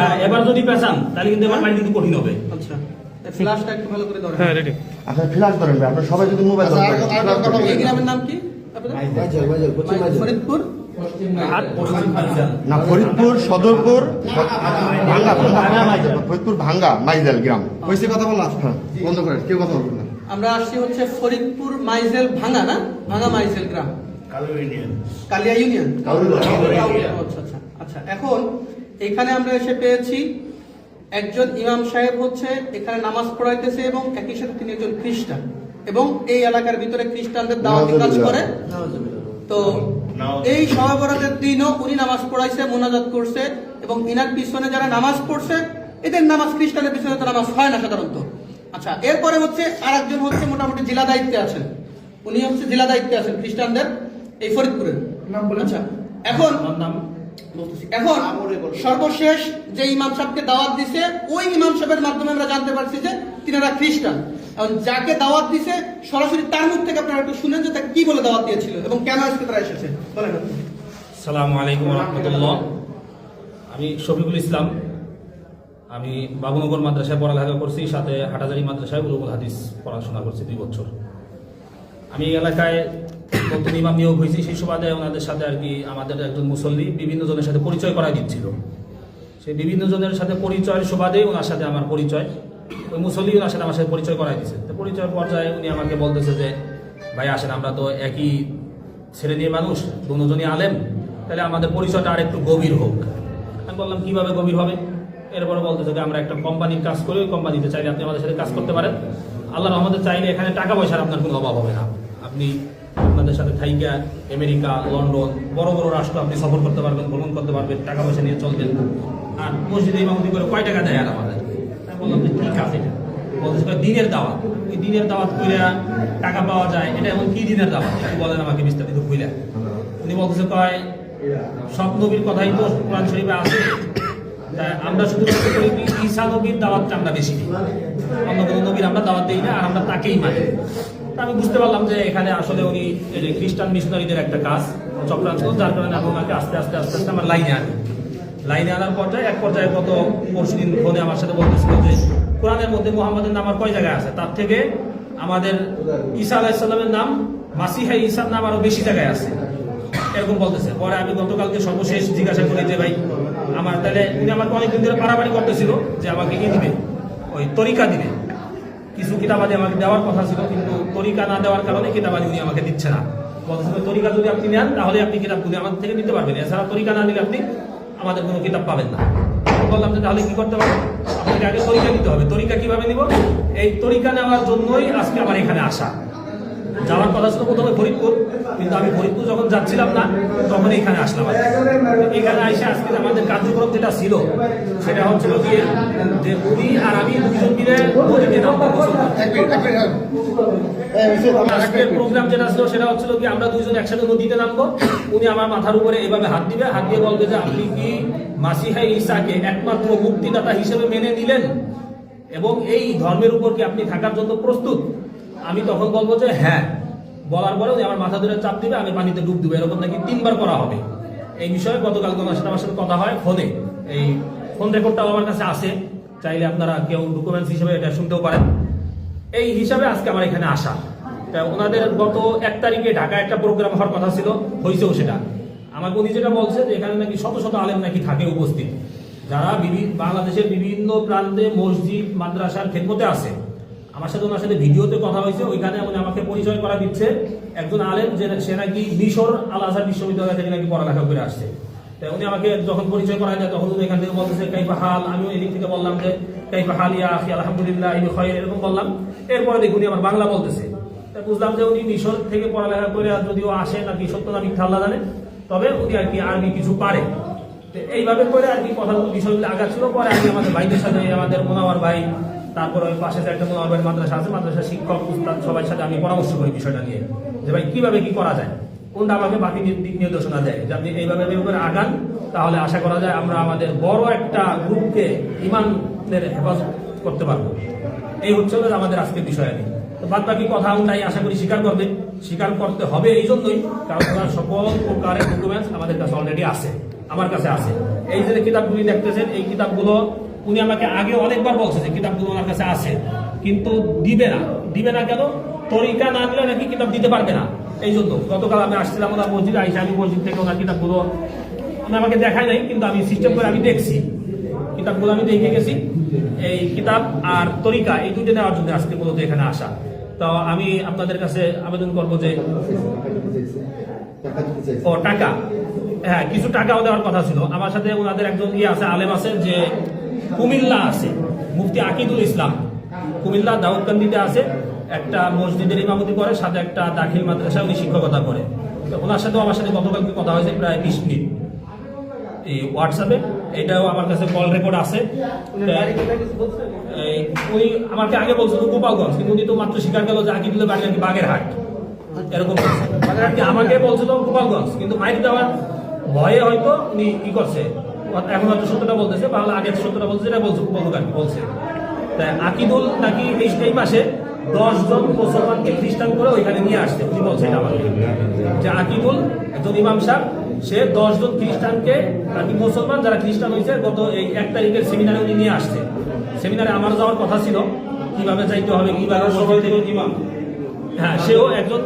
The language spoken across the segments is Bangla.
হ্যাঁ, এবার যদি পেছান তাহলে কিন্তু এবার মাইন্ড কিন্তু কঠিন হবে। আচ্ছা, ফ্ল্যাশটা একটু ভালো করে ধরেন। হ্যাঁ রেডি। আপনার ফ্ল্যাশ ধরেন ভাই, আপনার সবাই যদি মোবাইল ধরেন। এই গ্রামের নাম কি ফরিদপুর না, ফরিদপুর সদরপুর ভাঙ্গা, ফরিদপুর ভাঙ্গা মাইজেল গ্রাম। হয়েছে কথা বললাম, বন্ধ করেন, কেউ কথা বলবেন না। আমরা আসছি হচ্ছে ফরিদপুর মাইজেল ভাঙ্গা, না ভাঙ্গা মাইজেল গ্রাম, কালিয়া ইউনিয়ন। আচ্ছা আচ্ছা আচ্ছা। এখন এখানে আমরা এসে পেয়েছি একজন ইমাম সাহেব হচ্ছে এখানে নামাজ পড়াইতেছে এবং একই সাথে তিনি একজন খ্রিস্টান এবং এই এলাকার ভিতরে খ্রিস্টানদের দাওয়াতি কাজ করে। তো এই শবে বরাতের দিনও উনি নামাজ পড়াইছে, মোনাজাত করছে এবং ইনার পিছনে যারা নামাজ পড়ছে এদের নামাজ, খ্রিস্টানের পিছনে তো নামাজ হয় না সাধারণত। আচ্ছা, এরপরে হচ্ছে আর একজন হচ্ছে মোটামুটি জেলা দায়িত্বে আছেন, উনি হচ্ছে জেলা দায়িত্বে আছেন খ্রিস্টানদের এই ফরিদপুরের। আচ্ছা, এখন সর্বশেষ যে ইমাম সাহেবকে দাওয়াত দিছে ওই ইমাম সাহেবের মাধ্যমে আমরা জানতে পারছি যে তিনারা খ্রিস্টান। এখন যাকে দাওয়াত দিছে সরাসরি তার মুখ থেকে আপনারা একটু শুনেন যে তাকে কি বলে দাওয়াত দিয়েছিল এবং কেন আজকে তারা এসেছে। বলেন। আসসালামু আলাইকুম ওয়া রাহমাতুল্লাহ। আমি শফিকুল ইসলাম, আমি বাবুনগর মাদ্রাসায় পড়ালেখা করছি, সাথে হাটাজারি মাদ্রাসায় উলুমুল হাদিস পড়াশোনা করছি 2 বছর। আমি এই এলাকায় নতুন ইমাম নিয়োগ হয়েছি, সেই সুবাদে ওনাদের সাথে আর কি আমাদের একজন মুসল্লি বিভিন্ন জনের সাথে পরিচয় করাই দিচ্ছিল। সেই বিভিন্ন জনের সাথে পরিচয়ের সুবাদে ওনার সাথে আমার পরিচয়, ওই মুসল্লি ওনার সাথে আমার সাথে পরিচয় করাই দিচ্ছে। তো পরিচয়ের পর্যায়ে উনি আমাকে বলতেছে যে ভাই আসেন, আমরা তো একই ছেড়ে দিয়ে মানুষ, দুজনই আলেম, তাহলে আমাদের পরিচয়টা আর একটু গভীর হোক। আমি বললাম কিভাবে গভীর হবে? এরপরে বলতেছে যে আমরা একটা কোম্পানির কাজ করি, ওই কোম্পানিতে চাইলে আপনি আমাদের সাথে কাজ করতে পারেন। আল্লাহর রহমতে চাইলে এখানে টাকা পয়সার আপনার কোনো অভাব হবে না। আপনি আপনাদের সাথে থাইকা আমেরিকা, লন্ডন, বড় বড় রাষ্ট্র আপনি সফর করতে পারবেন, ভ্রমণ করতে পারবেন, টাকা পয়সা নিয়ে চলবেন। আর মসজিদে ইমামতি করে কয় টাকা দেয় আর আমাদের? আমি বললাম যে কি কাজ এটা? বলতেছে দিনের দাওয়াত। ওই দিনের দাওয়াত করে টাকা পাওয়া যায়, এটা এমন কি দিনের দাওয়াত একটু বলেন আমাকে বিস্তারিত কইলা। উনি বলতেছে কয় সব নবীর কথাই তো কোরআন শরীফে আছে, আমরা শুধুমাত্র করি কি ঈসা নবীর দাওয়াতটা আমরা বেশি দিই, অন্য কোনো নবীর আমরা দাওয়াত দিই না, আর আমরা তাকেই মানি। আমি বুঝতে পারলাম যে এখানে আসলে উনি খ্রিস্টান মিশনারিদের একটা কাজ চক্রান্ত, যার কারণে আমি ওনাকে আস্তে আস্তে আস্তে আস্তে আমার লাইনে আনার পর্যায়ে এক পর্যায়ে গত পরশুদিন ফোনে আমার সাথে বলতেছিল যে কোরআনের মধ্যে মুহাম্মাদের নাম আর কয় জায়গায় আছে, তার থেকে আমাদের ঈসা আলাইহিস সালামের নাম, মাসিহা ঈসার নাম আরো বেশি জায়গায় আছে, এরকম বলতেছে। পরে আমি গতকালকে সর্বশেষ জিজ্ঞাসা করি যে ভাই আমার, তাহলে উনি আমাকে অনেকদিন ধরে পারাপারি করতেছিল যে আমাকে কি দিবে, ওই তরিকা দিবে, কিছু কিতাবাদি আমাকে দেওয়ার কথা ছিল, কিন্তু তরিকা না দেওয়ার কারণে কিতাবাদি উনি আমাকে দিচ্ছে না। বলতেছিল তরিকা যদি আপনি নেন তাহলে আপনি কিতাবগুলি আমাদের থেকে নিতে পারবেন, এছাড়া তরিকা না দিলে আপনি আমাদের কোনো কিতাব পাবেন না। বললাম যে তাহলে কি করতে পারবেন? আপনাকে আগে তরিকা নিতে হবে। তরিকা কিভাবে নিব? এই তরিকা নেওয়ার জন্যই আজকে আমার এখানে আসা। যাওয়ার কথা ছিল প্রথমে ফরিদপুর, কিন্তু আমি ফরিদপুর যখন যাচ্ছিলাম না তখন এখানে আসলাম। এখানে এসে আজকে আমাদের কার্যক্রম যেটা ছিল সেটা হচ্ছিল কি যে উনি আর আমি দুজন মিলে নদীতে নামবো। আজকের প্রোগ্রাম যেটা ছিল সেটা হচ্ছিল কি আমরা দুজন একসাথে নদীতে নামবো। উনি আমার মাথার উপরে এভাবে হাত দিবে, হাত দিয়ে বলবে যে আপনি কি মাসিহা ঈসাকে একমাত্র মুক্তিদাতা হিসেবে মেনে নিলেন এবং এই ধর্মের উপর কি আপনি থাকার জন্য প্রস্তুত? আমি তখন বলবো যে হ্যাঁ। বলার পরে উনি আমার মাথা ধরে চাপ দিবে, আমি পানিতে ডুব দেবো, এরকম নাকি 3 বার করা হবে। এই বিষয়ে গতকাল আমার সাথে কথা হয় ফোনে, এই ফোন রেকর্ডটাও আমার কাছে আছে, চাইলে আপনারা কেউ ডকুমেন্টস হিসেবে এটা শুনতেও পারেন। এই হিসাবে আজকে আমার এখানে আসা। ওনাদের গত 1 তারিখে ঢাকায় একটা প্রোগ্রাম হওয়ার কথা ছিল, হয়েছেও সেটা। আমাকে উনি যেটা বলছে যে এখানে নাকি শত শত আলেম নাকি থাকে উপস্থিত, যারা বাংলাদেশের বিভিন্ন প্রান্তে মসজিদ মাদ্রাসার খেদমতে আছে। আমার সাথে ওনার সাথে ভিডিওতে কথা হয়েছে, ওইখানে উনি আমাকে পরিচয় করা দিচ্ছে একজন আলেম যে সে নাকি মিশর আল আজহার বিশ্ববিদ্যালয় থেকে নাকি পড়ালেখা করে আসছে। তাই উনি আমাকে যখন পরিচয় করা যায় তখন উনি এখান থেকে বলতেছে কাইফা হাল, আমিও এদিক থেকে বললাম যে কাইফা হাল ইয়া আখি আলহামদুলিল্লাহ ইনি খয়ের, এরকম বললাম। এরপরে দেখুন উনি আমার বাংলা বলতেছে। তাই বুঝলাম যে উনি মিশর থেকে পড়ালেখা করে যদিও আসে নাকি সত্য না মিথ্যা আল্লাহ জানে, তবে উনি আর কি আরবি কিছু পারে। এইভাবে করে আর কি কথাগুলো বিষয়গুলো আগাচ্ছিল। পরে আমি আমাদের ভাইদের সাথে, আমাদের মোনাওয়ার ভাই, তারপর ওই পাশে একটা মোনাওয়ার ভাই মাদ্রাসা আছে, মাদ্রাসার শিক্ষক উস্তাদ সবার সাথে আমি পরামর্শ করি বিষয়টা নিয়ে যে ভাই কিভাবে কি করা যায়, কোনটা আমাকে বাকি দিক নির্দেশনা দেয় যে আপনি এইভাবে করে আগান, তাহলে আশা করা যায় আমরা আমাদের বড় একটা গ্রুপকে ইমানের হেফাজত করতে পারবো। এই হচ্ছে আমাদের আজকের বিষয় নিয়ে। তো বাদ বাকি কথা নাই আশা করি স্বীকার করতে হবে। এই জন্যই কারণ সকল প্রকারের ডকুমেন্টস আমাদের কাছে অলরেডি আছে। আমার কাছে আছে। এই যে কিতাবগুলি দেখতেছেন, এই কিতাবগুলো উনি আমাকে আগে অনেকবার বলছে যে কিতাবগুলো ওনার কাছে আছে, কিন্তু দিবে না কেন? তরিকা না দিলে নাকি কিতাব দিতে পারবে না। এই জন্য গতকাল আমি আসছিলাম ওনার মসজিদে, আইসা আমি মসজিদ থেকে ওনার কিতাবগুলো উনি আমাকে দেখায় নাই, কিন্তু আমি সিস্টেম করে আমি দেখছি কিতাবগুলো, আমি দেখে গেছি। এই কিতাব আর তরিকা এই দুটো নেওয়ার জন্য আজকে মূলত এখানে আসা। তো আমি আপনাদের কাছে আবেদন করবো যে টাকা, হ্যাঁ কিছু টাকাও দেওয়ার কথা ছিল। আমার সাথে ওনাদের একজন আছে, আলেম আছে, যে কুমিল্লা আছে, মুফতি আকিদুল ইসলাম, কুমিল্লা দাউদকান্দিতে আছে, একটা মসজিদের ইমামতি করে, সাথে একটা দাখিল মাদ্রাসা উনি শিক্ষকতা করে। তো ওনার সাথেও আমার সাথে গতকালকে কথা হয়েছে প্রায় 20 মিনিট এই হোয়াটসঅ্যাপে। এটাও আমার কাছে কল রেকর্ড আছে। উনি আমাকে আগে বলছিল গোপালগঞ্জ, কিন্তু উনি তো মাত্র স্বীকার গেল যে আকিদুলের বাড়ি নাকি বাগেরহাট, এরকম আমাকে বলছিল গোপালগঞ্জ, কিন্তু মাইক দেওয়ার ভয়ে হয়তো উনি কি করছে, এখন হয়তো সত্যটা বলতেছে, তাহলে আগে সত্যটা বলছে, এটা বলছে তাই আকিদুল নাকি এই মাসে 10 জন মুসলমানকে খ্রিস্টান করে ওইখানে নিয়ে আসছে। উনি বলছে এটা আমাকে, যে আকিদুল একজন ইমাম সাহেব, সে 10 জন খ্রিস্টানকে নাকি মুসলমান যারা খ্রিস্টান হয়েছে গত এই 1 তারিখের সেমিনারে উনি নিয়ে আসছে। সেমিনারে আমার যাওয়ার কথা ছিল, কিভাবে যাইতে হবে, কিভাবে সবাই ইমাম, হ্যাঁ সেও একজন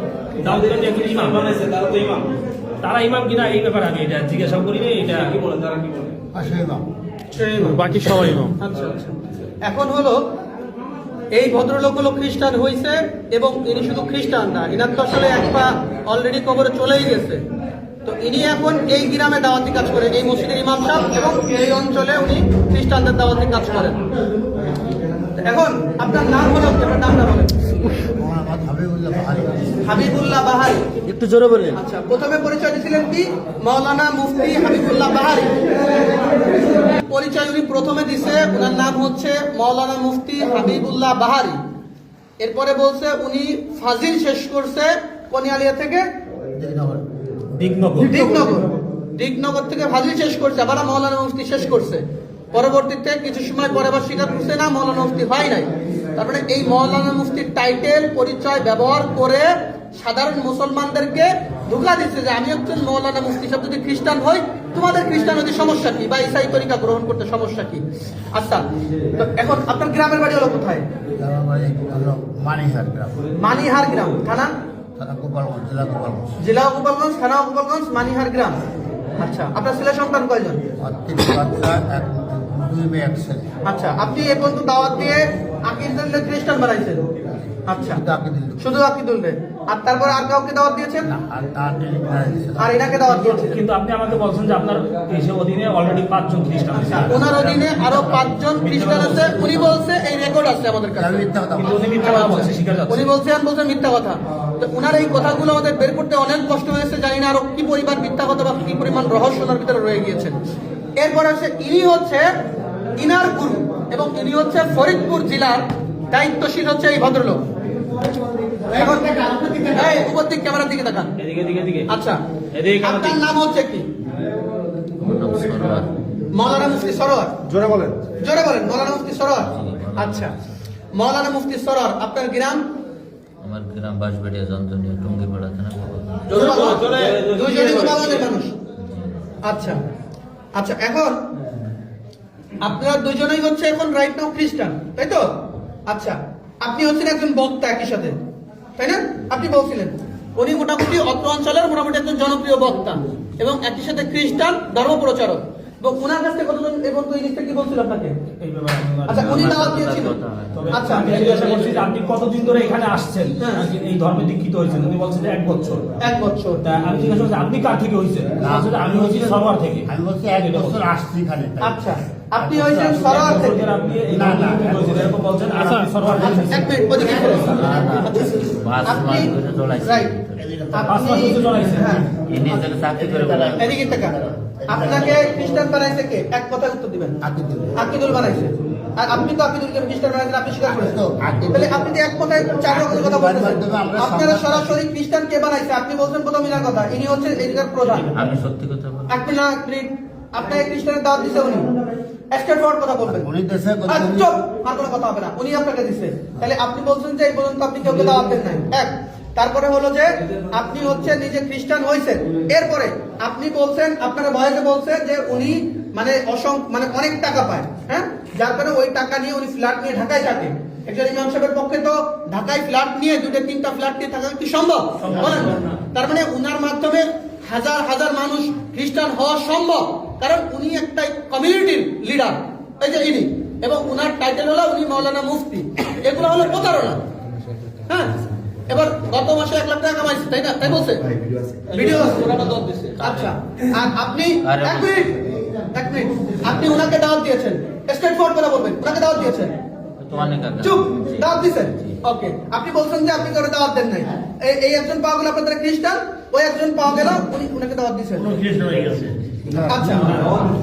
দাউদকান্দি একজন ইমাম বানাইছে, তারা ইমাম কিনা এই ব্যাপারে আমি এটা জিজ্ঞাসা করিনি। এটা কি বলেন, তারা কি বলে? বাকি সবাই ইমাম। আচ্ছা আচ্ছা, এখন হলো এই ভদ্রলোক হলো খ্রিস্টান হয়েছে, এবং ইনি শুধু খ্রিস্টান না, ইনার তো আসলে এক পা অলরেডি কবরে চলেই গেছে। তো ইনি এখন এই গ্রামে দাওয়াতি কাজ করেন, এই মসজিদের ইমাম সাহেব, এবং এই অঞ্চলে উনি খ্রিস্টানদের দাওয়াতি কাজ করেন। এখন আপনার নাম হলো, আপনার নামটা বলেন। হাবিবুল্লাহ বাহারি, একটু জোরে বলেন। আচ্ছা, প্রথমে পরিচয় দিয়েছিলেন কি? মাওলানা মুফতি হাবিবুল্লাহ বাহারি। পরিচয় উনি প্রথমে দিছে, ওনার নাম হচ্ছে মাওলানা মুফতি হাবিবুল্লাহ বাহারি। এরপরে বলছে উনি ফাজিল শেষ করছে কোনিয়ালিয়া থেকে দিগনগর থেকে ফাজিল শেষ করছে, আবার মাওলানা মুফতি শেষ করছে। পরবর্তীতে কিছু সময় পরে আবার স্বীকার করছে না মাওলানা মুফতি হয় নাই। তারপরে এই মাওলানা মুফতির টাইটেল পরিচয় ব্যবহার করে সাধারণ মুসলমানদেরকে ধোঁকা দিচ্ছে যে আমি একজন মাওলানা মুফতি সাহেব, যদি খ্রিস্টান হই তোমাদের খ্রিস্টান হতে সমস্যা কি, বা ইসাই তরিকা গ্রহণ করতে সমস্যা কি? আচ্ছা, তো এখন আপনার গ্রামের বাড়ি হলো কোথায়? মানিহার গ্রাম, থানা জেলা গোপালগঞ্জ, থানা গোপালগঞ্জ, মানিহার গ্রাম। আচ্ছা, আপনার ছেলে সন্তান কয়জন? আচ্ছা, আপনি এ পর্যন্ত দাওয়াত দিয়ে আকিদুল্লাহ খ্রিস্টান বানাইছেন? আচ্ছা, শুধু আকিদুল্লাহ, আর তারপর আর কাউকে দাওয়াত দিয়েছেন? আর এনাকে দাওয়াত দিয়েছেন? কিন্তু আপনি আমাকে বলছেন যে আপনার অধীনে অলরেডি 5 জন খ্রিস্টান আছে। ওনার অধীনে আরো 5 জন খ্রিস্টান আছে, উনি বলছে, এই রেকর্ড আছে আমাদের কাছে। কিন্তু উনি মিথ্যা কথা বলছে, স্বীকার যাচ্ছে। উনি বলছেন মিথ্যা কথা। তো উনার এই কথাগুলো আমাদের বের করতে অনেক কষ্ট হয়েছে, জানি না আরো কি পরিমাণ মিথ্যা কথা বা কি পরিমাণ রহস্য ওনার ভিতরে রয়ে গিয়েছেন। এরপর আছে ইনি হচ্ছে ইনার গুরু, এবং ইনি হচ্ছে ফরিদপুর জেলার দায়িত্বশীল হচ্ছে এই ভদ্রলোক। এখন উপর দিক ক্যামেরার দিকে তাকান। আচ্ছা, আপনার নাম হচ্ছে কি? মাওলানা মুফতি সরোয়ার। জোরে বলেন মাওলানা মুফতি সরোয়ার। আচ্ছা, মাওলানা মুফতি সরোয়ার, আপনার গ্রাম? আমার গ্রাম বাঁশবাড়িয়া, জঞ্জনিয়া, টুঙ্গিপাড়া থানা। দুইজনই গোপালগঞ্জের মানুষ। আচ্ছা আচ্ছা, এখন আপনারা দুজনেই হচ্ছে এখন রাইট নাও খ্রিস্টান, তাই তো? আচ্ছা, আপনি হচ্ছেন একজন বক্তা একই সাথে, তাই না? আপনি বলছিলেন উনি মোটামুটি অত্র অঞ্চলের মোটামুটি একজন জনপ্রিয় বক্তা, এবং একই সাথে খ্রিস্টান ধর্ম প্রচারক। এবং ওনার কাছ থেকে কতজন এবং এই জিনিসটা কি বলছিল আপনাকে? আচ্ছা, উনি দাওয়াত দিয়েছিল। আচ্ছা, আমি জিজ্ঞাসা করছি যে আপনি কতদিন ধরে এখানে আসছেন, এই ধর্মে দীক্ষিত হয়েছেন? উনি বলছেন যে 1 বছর। 1 বছর। তা আমি জিজ্ঞাসা করছি আপনি কার থেকে হয়েছেন? আমি হচ্ছি সরোয়ার থেকে। আমি বলছি 1 বছর আসছি এখানে। আচ্ছা, আপনি হয়েছেন সরোয়ার থেকে? আপনি এরকম বলছেন, আর আপনি সরোয়ার থেকে। এক মিনিট, ওদিকে ফেরত। আপনি রাইট, এদিকে তাকান। আপনাকে খ্রিস্টান বানাইছে কে? এক কথায় উত্তর দিবেন। আকিদুল বানাইছে। আর আপনি তো আকিদুলকে খ্রিস্টান বানাইছেন, আপনি স্বীকার করেন। তাহলে আপনি তো এক কথায় 4 রকমের কথা বলতেছেন। আপনারা সরাসরি খ্রিস্টান কে বানাইছে? আপনি বলছেন প্রথম ইনার কথা, ইনি হচ্ছে এদিকের প্রধান। আমি সত্যি কথা বলি। আপনি না আপনাকে খ্রিস্টানের দাওয়াত দিছে উনি? স্ট্রেট ফরওয়ার্ড কথা বলবেন। উনি দেশে চুপ, আর কোনো কথা হবে না। উনি আপনাকে দিছে। তাহলে আপনি বলছেন যে এই পর্যন্ত আপনি কাউকে দাওয়াত দেন নাই। এক, তারপরে হলো যে আপনি হচ্ছে নিজে খ্রিস্টান হয়েছেন, এরপরে আপনি বলছেন, আপনার বয়সে বলছেন যে উনি মানে মানে অনেক টাকা পায়, হ্যাঁ, যার কারণে ওই টাকা নিয়ে উনি ফ্ল্যাট নিয়ে ঢাকায় থাকে। একজন ইমাম সাহেবের পক্ষে তো ঢাকায় ফ্ল্যাট নিয়ে 2-3টা ফ্ল্যাট নিয়ে থাকা কি সম্ভব? বলেন। তার মানে উনার মাধ্যমে হাজার হাজার মানুষ খ্রিস্টান হওয়া সম্ভব, কারণ উনি একটা কমিউনিটির লিডার, এই যে ইনি, এবং উনার টাইটেল হলো উনি মাওলানা মুফতি। এগুলো হলো প্রতারণা। হ্যাঁ, এবার গত মাসে 1 লাখ টাকা কামাইছে, তাই না? তাই বলছে, ভিডিও আছে, ওনারা দর দিছে। আচ্ছা, আর আপনি এক মিনিট আপনি ওনাকে দাওয়াত দিয়েছেন, স্ট্রেট ফরওয়ার্ড করে বলবেন, ওনাকে দাওয়াত দিয়েছেন, চুপ, দাওয়াত দিয়েছেন, ওকে। আপনি বলছেন যে আপনি করে দাওয়াত দেন নাই। এই একজন পাওয়া গেল আপনাদের খ্রিস্টান, ওই একজন পাওয়া গেল উনি ওনাকে দাওয়াত দিয়েছেন। আচ্ছা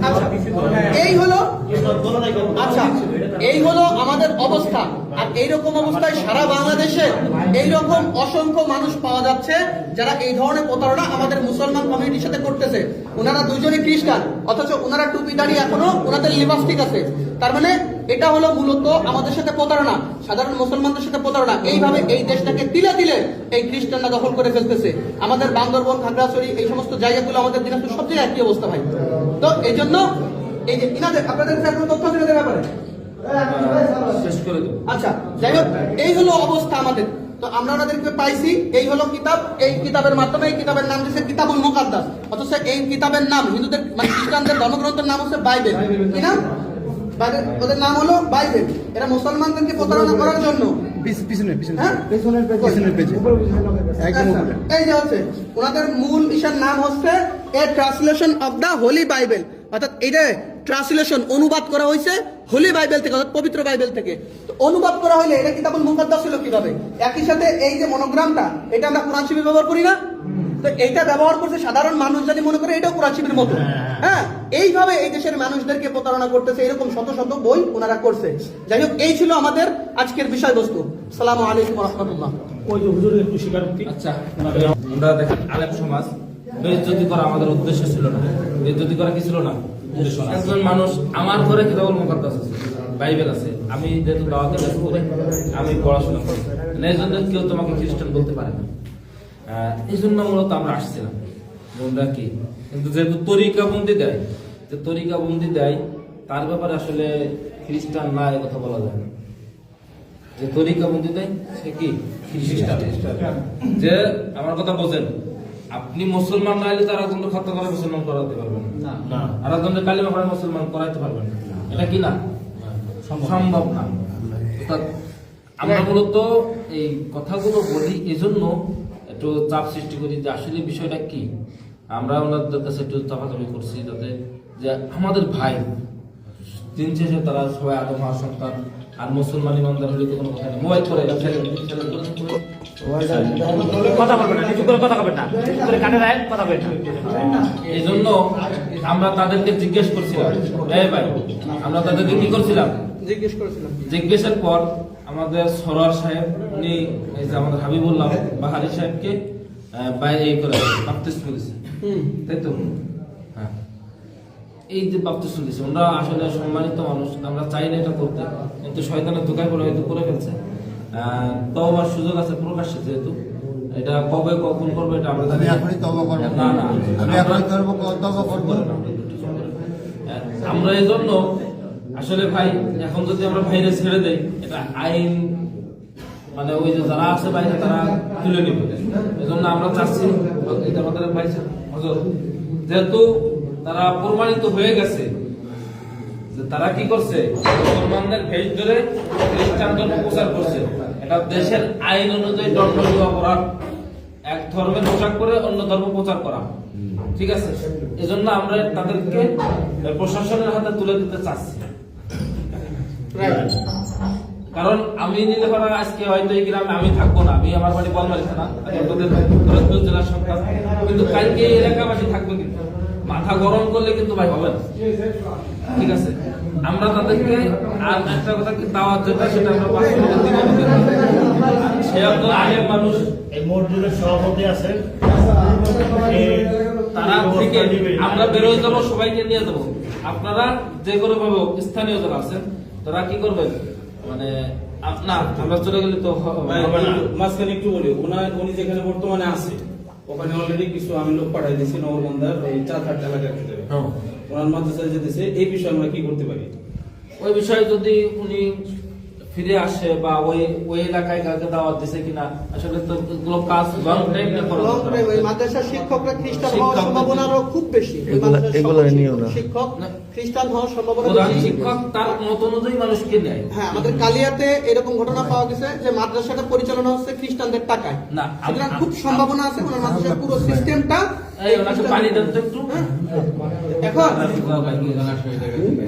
আচ্ছা, এই হলো, আচ্ছা এই হলো আমাদের অবস্থা। আর এইরকম অবস্থায় সারা বাংলাদেশে এইরকম অসংখ্য মানুষ পাওয়া যাচ্ছে যারা এই ধরনের প্রতারণা আমাদের মুসলমান কমিউনিটির সাথে করতেছে। ওনারা দুজনে খ্রিস্টান, অথচ ওনারা টুপি দাড়ি এখনো ওনাদের লিপস্টিক আছে। তার মানে এটা হলো মূলত আমাদের সাথে প্রতারণা, সাধারণ মুসলমানদের সাথে প্রতারণা। এইভাবে এই দেশটাকে তিলে তিলে এই খ্রিস্টানরা দখল করে ফেলতেছে। আমাদের বান্দরবন, খাগড়াছড়ি, এই সমস্ত জায়গাগুলো, আমাদের দিনাজপুর, সব জায়গায় একই অবস্থা ভাই। তো এই জন্য এই যে ইনাদের, আপনাদের কাছে কোনো তথ্য আছে এদের ব্যাপারে? আচ্ছা, যাই হোক, এই হলো অবস্থা আমাদের। তো আমরা ওনাদেরকে পাইছি, এই হলো কিতাব, এই কিতাবের মাধ্যমে, এই কিতাবের নাম দিয়েছে কিতাবুল মুকাদ্দাস, অথচ এই কিতাবের নাম হিন্দুদের মানে খ্রিস্টানদের ধর্মগ্রন্থের নাম হচ্ছে বাইবেল। কি নাম? ওদের নাম হলো বাইবেল। এরা মুসলমানদেরকে প্রতারণা করার জন্য এই যে হচ্ছে ওনাদের মূল ইশার নাম হচ্ছে a translation of the holy Bible, অর্থাৎ এটা ট্রান্সলেশন, অনুবাদ করা হয়েছে হোলি বাইবেল থেকে, অর্থাৎ পবিত্র বাইবেল থেকে। তো অনুবাদ করা হইলে এটা কিতাবুল মুকাদ্দাস হলো কিভাবে? একই সাথে এই যে মনোগ্রামটা, এটা আমরা কোরআন শরীফে ব্যবহার করি না? তো এইটা ব্যবহার করছে সাধারণ মানুষ, যদি মনে করে এটাও কোরআন শরীফের মতো। হ্যাঁ, এইভাবে এই দেশের মানুষদেরকে প্রতারণা করতেছে, এরকম শত শত বই ওনারা করছে। যাই হোক, এই ছিল আমাদের আজকের বিষয়বস্তু। আসসালামু আলাইকুম ওয়া রাহমাতুল্লাহ। ওই যে হুজুরের একটু স্বীকারোক্তি। আচ্ছা, আমরা দেখেন আলেম সমাজ বেইজ্জতি করা আমাদের উদ্দেশ্য ছিল না। বেইজ্জতি করা কি ছিল না? একজন মানুষ, আমার ঘরে কিতাবুল মুকাদ্দাস আছে, বাইবেল আছে, আমি যেহেতু দাওয়াতের কাজ করে আমি পড়াশোনা করি, এই জন্য কেউ তোমাকে খ্রিস্টান বলতে পারে না। এই জন্য মূলত আমরা আসছিলাম আমরা কি, কিন্তু যেহেতু তরিকাবন্দি দেয়, যে তরিকাবন্দি দেয় তার ব্যাপারে আসলে খ্রিস্টান না এ কথা বলা যায় না। যে তরিকাবন্দি দেয় সে কি খ্রিস্টান। যে আমার কথা বোঝেন, আপনি মুসলমান না হলে তারা কিন্তু খতনা করে মুসলমান করাতে পারবেন না, আর একজনের কালিমা পড়ে মুসলমান করাইতে পারবেন না, এটা কি না? সম্ভব না। আমরা মূলত এই কথাগুলো বলি এজন্য একটু চাপ সৃষ্টি করি যে আসলে বিষয়টা কি। আমরা ওনাদের কাছে একটু চাপাচাপি করছি যাতে যে আমাদের ভাই দিন শেষে তারা সবাই আদম হওয়ার সন্তান, আর মুসলমান ইমানদার হলে তো কোনো কথা নেই। মোবাইল করে কথা বলবেন না, কিছু করে কথা বলবেন না, কানে রায় কথা বলবেন না। এই জন্য আমরা তাদেরকে জিজ্ঞেস করছিলাম, এই ভাই, আমরা তাদেরকে কি করছিলাম? জিজ্ঞেসের পর আমাদের সরোয়ার সাহেব, উনি এই যে আমাদের হাবিবুল্লাহ বাহারি সাহেবকে বাইরে করে বাপ্তিস্ম করেছে, তাই তো? হ্যাঁ, এই যে বাপ্তিস্ম দিয়েছে, আমরা আসলে সম্মানিত মানুষ, আমরা চাই না এটা করতে, কিন্তু শয়তানের ধোঁকায় পড়ে হয়তো করে ফেলছে। তওবার সুযোগ আছে প্রকাশ্যে, যেহেতু এটা কবে কখন করবো এটা আমরা জানি না। আমরা এই জন্য আসলে ভাই, এখন যদি আমরা বাইরে ছেড়ে দেই, এটা আইন মানে ওই যে যারা আছে বাইরে তারা তুলে নিবে। এই জন্য আমরা চাচ্ছি এটা আমাদের ভাই যেহেতু তারা প্রমাণিত হয়ে গেছে যে তারা কি করছে, মুসলমানদের ভেজ ধরে খ্রিস্টান ধর্ম প্রচার করছে, এটা দেশের আইন অনুযায়ী দণ্ডনীয় অপরাধ। এক ধর্মের পোশাক করে অন্য ধর্ম প্রচার করা, ঠিক আছে? এজন্য আমরা তাদেরকে প্রশাসনের হাতে তুলে দিতে চাচ্ছি। কারণ আমি নীলপাড়া আজকে হয়তো এই গ্রামে আমি থাকবো না, আমি আমার বাড়ি বলমারি থানা, জেলার সন্তান, কিন্তু কালকে এই এলাকাবাসী থাকবে, কিন্তু মাথা গরম করলে কিন্তু ভাই হবে না, ঠিক আছে? আমরা তাদেরকে আর একটা কথা কি দাওয়াত যেটা সেটা আমরা সে আলেম মানুষ, এই মসজিদের সভাপতি আছেন, তারা থেকে আমরা বেরোয় যাবো, সবাইকে নিয়ে যাবো। আপনারা যে কোনো ভাবে স্থানীয় যারা আছেন তারা কি করবেন, মানে না আমরা চলে গেলে তো হবে না। মাঝখানে একটু বলি, উনি যেখানে বর্তমানে আছে ওখানে অলরেডি কিছু আমি লোক পাঠাই দিয়েছি নগরবন্ধার ওই 4-8 এলাকার ভিতরে ওনার মাদ্রাসায় যেতেছে। এই বিষয়ে আমরা কি করতে পারি? ওই বিষয়ে যদি উনি ফিরে আসে বা ওই এলাকায় কাউকে দাওয়াত দিছে কিনা, আসলে তো এগুলো কাজ লং টাইমে করা লং দরকার। টাইম ওই মাদ্রাসার শিক্ষকরা খ্রিস্টান হওয়ার শিক্ষক- সম্ভাবনা আরো খুব বেশি। ওই মাদ্রাসার এগুলো সকল নিও না। শিক্ষক খ্রিস্টান হওয়ার সম্ভাবনা প্রধান বেশি। শিক্ষক তার মত অনুযায়ী মানুষকে নেয়। হ্যাঁ, আমাদের কালিয়াতে এরকম ঘটনা পাওয়া গেছে যে মাদ্রাসাটা পরিচালনা হচ্ছে খ্রিস্টানদের টাকায়। না, সুতরাং খুব সম্ভাবনা আছে ওনার মাদ্রাসার পুরো সিস্টেমটা এই ওনাকে পানি দেন তো একটু।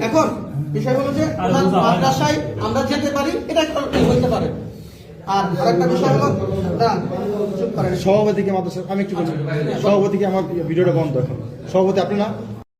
এখন বিষয় হলো যে ওনার মাদ্রাসায় আমরা যেতে পারি, এটা একটা হইতে পারে। আর আরেকটা বিষয় হলো দাঁড়ান, চুপ করেন। সভাপতিকে মাদ্রাসা আমি একটু বলছি, সভাপতিকে আমার ভিডিওটা বন্ধ এখন। সভাপতি আপনি না